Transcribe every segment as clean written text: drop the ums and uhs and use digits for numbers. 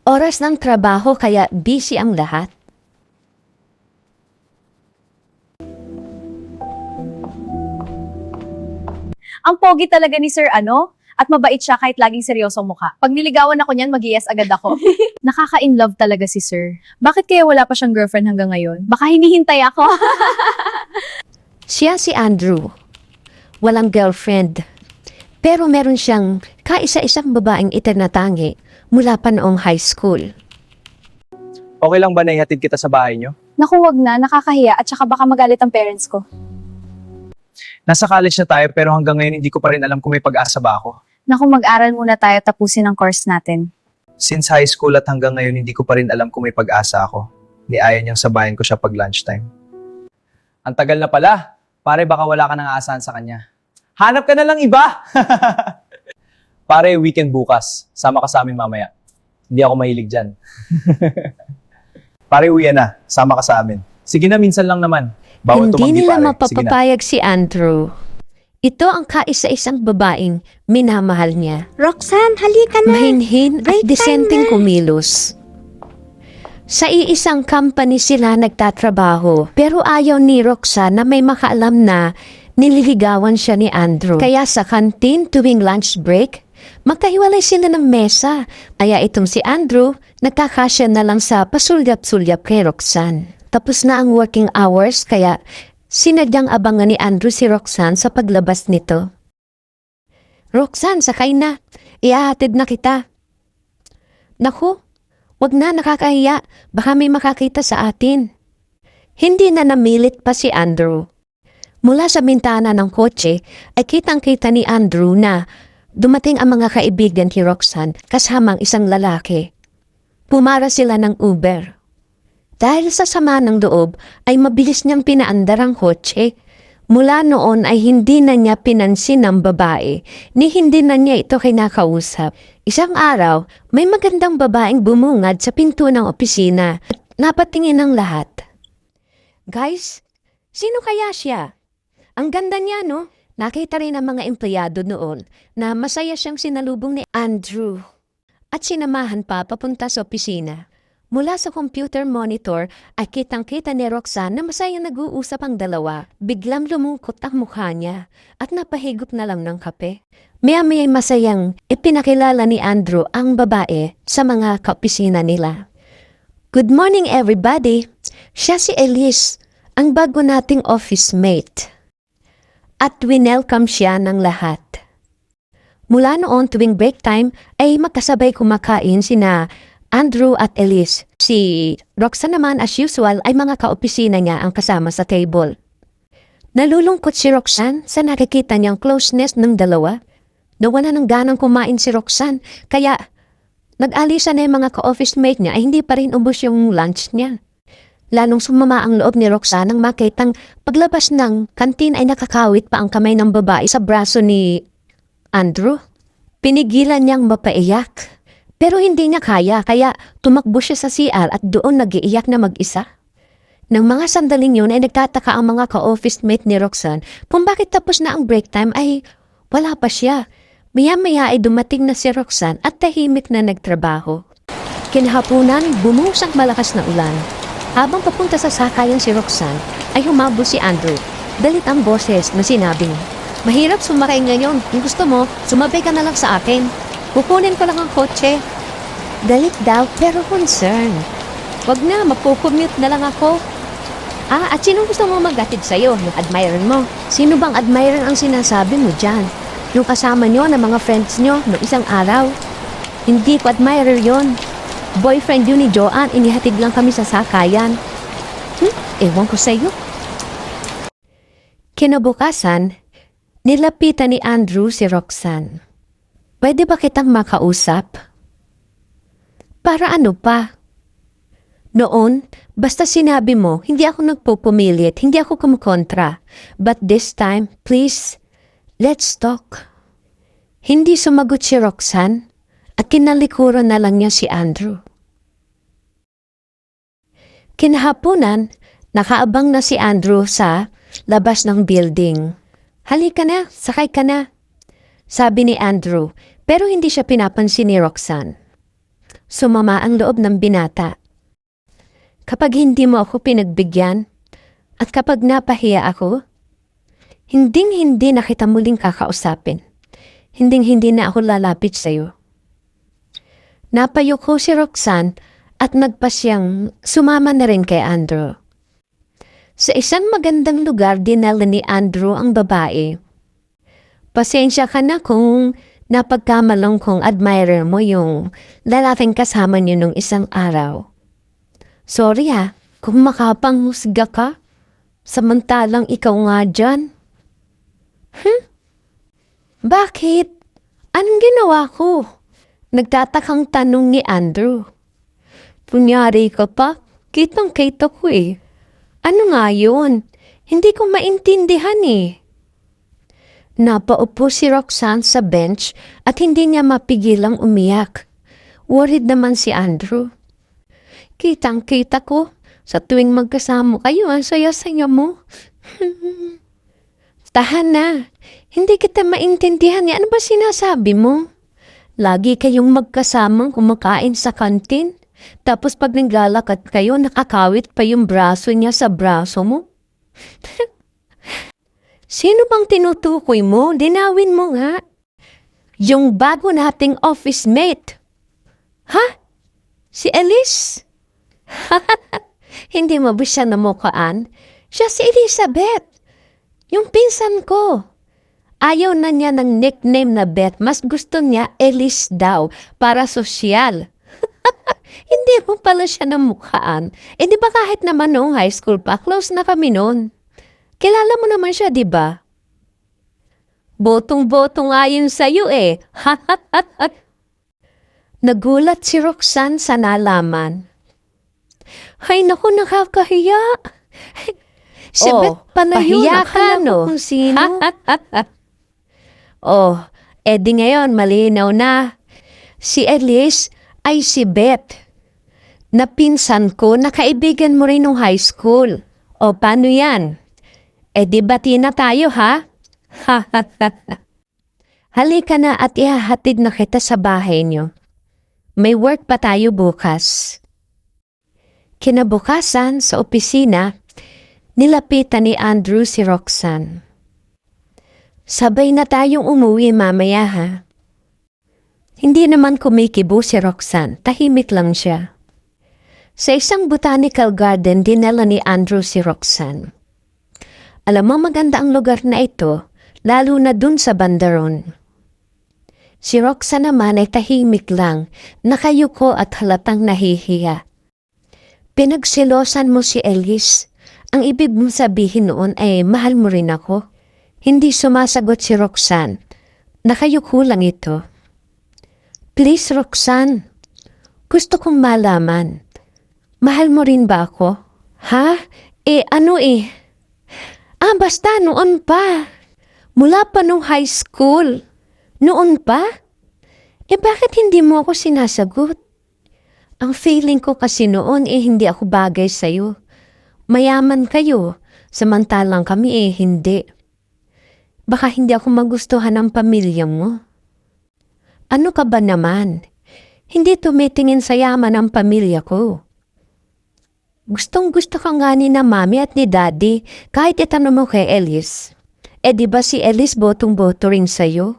Oras ng trabaho kaya busy ang lahat. Ang pogi talaga ni Sir at mabait siya kahit laging seryosong mukha. Pag niligawan ako niyan, mag-yes agad ako. Nakaka-in-love talaga si Sir. Bakit kaya wala pa siyang girlfriend hanggang ngayon? Baka hinihintay ako. Siya si Andrew. Walang girlfriend. Pero meron siyang kaisa-isang babaeng itinatangi mula pa noong high school. Okay lang ba na ihatid kita sa bahay niyo? Naku, wag na. Nakakahiya at saka baka magalit ang parents ko. Nasa college na tayo pero hanggang ngayon hindi ko pa rin alam kung may pag-asa ba ako. Naku, mag-aral muna tayo tapusin ang course natin. Since high school at hanggang ngayon hindi ko pa rin alam kung may pag-asa ako. Niaya niyang sabayan ko siya pag lunchtime. Ang tagal na pala. Pare, baka wala ka nang aasahan sa kanya. Hanap ka na lang iba! Pare, weekend bukas. Sama ka sa amin mamaya. Hindi ako mahilig dyan. Pare, uwi na. Sama ka sa amin. Sige na, minsan lang naman. Bawal Hindi tumanggi, nila pare. Sige na. mapapapayag si Andrew. Ito ang kaisa-isang babaeng minamahal niya. Roxanne, halika na. Mahinhin at Break time disenteng na. kumilos. Sa iisang company sila nagtatrabaho, pero ayaw ni Roxanne na may makaalam na nililigawan siya ni Andrew. Kaya sa kantin tuwing lunch break, magkahiwalay sila ng mesa. Kaya itong si Andrew, nagkakasya na lang sa pasulyap-sulyap kay Roxanne. Tapos na ang working hours, kaya sinadyang abangan ni Andrew si Roxanne sa paglabas nito. Roxanne, sakay na. Ihahatid na kita. Naku, wag na, nakakahiya. Baka may makakita sa atin. Hindi na namilit pa si Andrew. Mula sa bintana ng kotse ay kitang-kita ni Andrew na dumating ang mga kaibigan ni Roxanne kasamang isang lalaki. Pumara sila ng Uber. Dahil sa sama ng loob ay mabilis niyang pinaandar ang kotse. Mula noon ay hindi na niya pinansin ng babae, ni hindi na niya ito kinakausap. Isang araw, may magandang babaeng bumungad sa pinto ng opisina at napatingin ng lahat. Guys, sino kaya siya? Ang ganda niya, no? Nakita rin ang mga empleyado noon na masaya siyang sinalubong ni Andrew at sinamahan pa papunta sa opisina. Mula sa computer monitor ay kitang-kita ni Roxanne na masayang nag-uusap ang dalawa. Biglang lumungkot ang mukha niya at napahigop na lang ng kape. Maya-maya'y masayang ipinakilala ni Andrew ang babae sa mga kaopisina nila. Good morning everybody! Siya si Elise, ang bago nating office mate. At winelcome siya ng lahat. Mula noon tuwing break time ay magkasabay kumakain sina Andrew at Elise. Si Roxanne naman as usual ay mga kaopisina niya ang kasama sa table. Nalulungkot si Roxanne sa nakikita niyang closeness ng dalawa. Nawala ng ganang kumain si Roxanne kaya nag-alisa na yung mga ka-office mate niya ay hindi pa rin ubos yung lunch niya. Lalong sumama ang loob ni Roxanne nang makitang paglabas ng kantin ay nakakawit pa ang kamay ng babae sa braso ni Andrew. Pinigilan niyang mapaiyak. Pero hindi niya kaya tumakbo siya sa CR at doon nag-iiyak na mag-isa. Nang mga sandaling yun ay nagtataka ang mga ka-office mate ni Roxanne kung bakit tapos na ang break time ay wala pa siya. Maya-maya ay dumating na si Roxanne at tahimik na nagtrabaho. Kinahapunan, bumuhos ang malakas na ulan. Habang papunta sa sakayan si Roxanne ay humabol si Andrew. Dalit ang boses na sinabing, "Mahirap sumakay ngayon. Kung gusto mo, sumabay ka na lang sa akin. Kukunin ko lang ang kotse." Dalit daw pero concern. Wag na, mapukumute na lang ako. At sinong gusto mo maghatid sa'yo? Yung admirer mo? Sino bang admirer ang sinasabi mo dyan? Yung kasama nyo na mga friends nyo noong isang araw? Hindi ko admirer yon. Boyfriend yun ni Joanne, inihatid lang kami sa sakayan. Ewan ko sa'yo. Kinabukasan, nilapitan ni Andrew si Roxanne. Pwede ba kitang makausap? Para ano pa? Noon, basta sinabi mo, hindi ako nagpupumilit, hindi ako kumukontra. But this time, please, let's talk. Hindi sumagot si Roxanne at kinalikuran na lang niya si Andrew. Kinahapunan, nakaabang na si Andrew sa labas ng building. Halika na, sakay ka na. Sabi ni Andrew, pero hindi siya pinapansin ni Roxanne. Sumama ang loob ng binata. Kapag hindi mo ako pinagbigyan, at kapag napahiya ako, hinding-hindi na kita muling kakausapin. Hinding-hindi na ako lalapit sa'yo. Napayo ko si Roxanne at nagpasyang sumama na rin kay Andrew. Sa isang magandang lugar dinala ni Andrew ang babae. Pasensya ka na kung napagkamalong kong admirer mo yung lalaking kasama niyo nung isang araw. Sorry kung makapanghusga ka, samantalang ikaw nga dyan. Bakit? Anong ginawa ko? Nagtatakang tanong ni Andrew. Punyari ka pa, kitang-kita ko eh. Ano nga yun? Hindi ko maintindihan eh. Napaupo si Roxanne sa bench at hindi niya mapigilang umiyak. Worried naman si Andrew. Kitang-kita ko, sa tuwing magkasama kayo, ang saya-saya mo. Tahan na, hindi kita maintindihan. Ano ba sinasabi mo? Lagi kayong magkasamang kumakain sa kantin. Tapos pag naglalakad kayo, nakakawit pa yung braso niya sa braso mo. Sino bang tinutukoy mo? Dinawin mo nga. Yung bago nating office mate. Ha? Si Elise? Hindi mo ba siya namukaan? Siya si Elizabeth. Yung pinsan ko. Ayaw na niya ng nickname na Beth. Mas gusto niya Elise daw para sosyal. Hindi mo pala siya namukaan. Di ba kahit naman noong high school pa, close na kami noon. Kilala mo naman siya, di ba? Botong-botong ayon sa'yo eh. Nagulat si Roxanne sa nalaman. Ay naku, nakakahiya. Si Beth pala yun. Pahiya ka, no? Kung sino. Di ngayon, malinaw na. Si Elise ay si Beth. Napinsan ko na kaibigan mo rin nung high school. Paano yan? Di bati na tayo, ha? Halika na at ihahatid na kita sa bahay niyo. May work pa tayo bukas. Kinabukasan sa opisina, nilapitan ni Andrew si Roxanne. Sabay na tayong umuwi mamaya, ha? Hindi naman kumikibo si Roxanne, tahimik lang siya. Sa isang botanical garden, dinala ni Andrew si Roxanne. Alam mo maganda ang lugar na ito, lalo na dun sa bandaron. Si Roxanne naman ay tahimik lang, nakayuko at halatang nahihiya. Pinagsilosan mo si Elise. Ang ibig mong sabihin noon ay mahal mo rin ako. Hindi sumasagot si Roxanne. Nakayuko lang ito. Please, Roxanne. Gusto kong malaman. Mahal mo rin ba ako? Ha? Basta noon pa. Mula pa nung high school. Noon pa? Bakit hindi mo ako sinasagot? Ang feeling ko kasi noon hindi ako bagay sa'yo. Mayaman kayo, samantalang kami hindi. Baka hindi ako magustuhan ng pamilya mo. Ano ka ba naman? Hindi tumitingin sa yaman ang pamilya ko. Gustong-gusto ka nga ni na mami at ni daddy kahit itanong mo kay Elise. Di ba si Elise botong-boto rin sa'yo?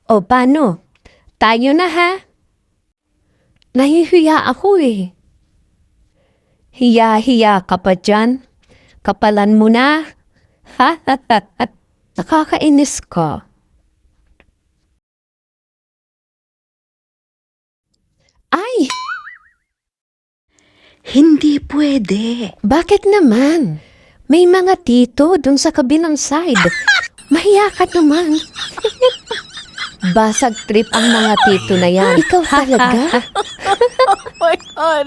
Paano? Tayo na, ha? Nahihiya ako eh. Hiya-hiya ka pa dyan? Kapalan mo na? Nakakainis ka. Ay! Hindi pwede. Bakit naman? May mga tito dun sa kabilang side. Mahiya ka naman. Basag trip ang mga tito na yan. Ikaw talaga? Oh my God!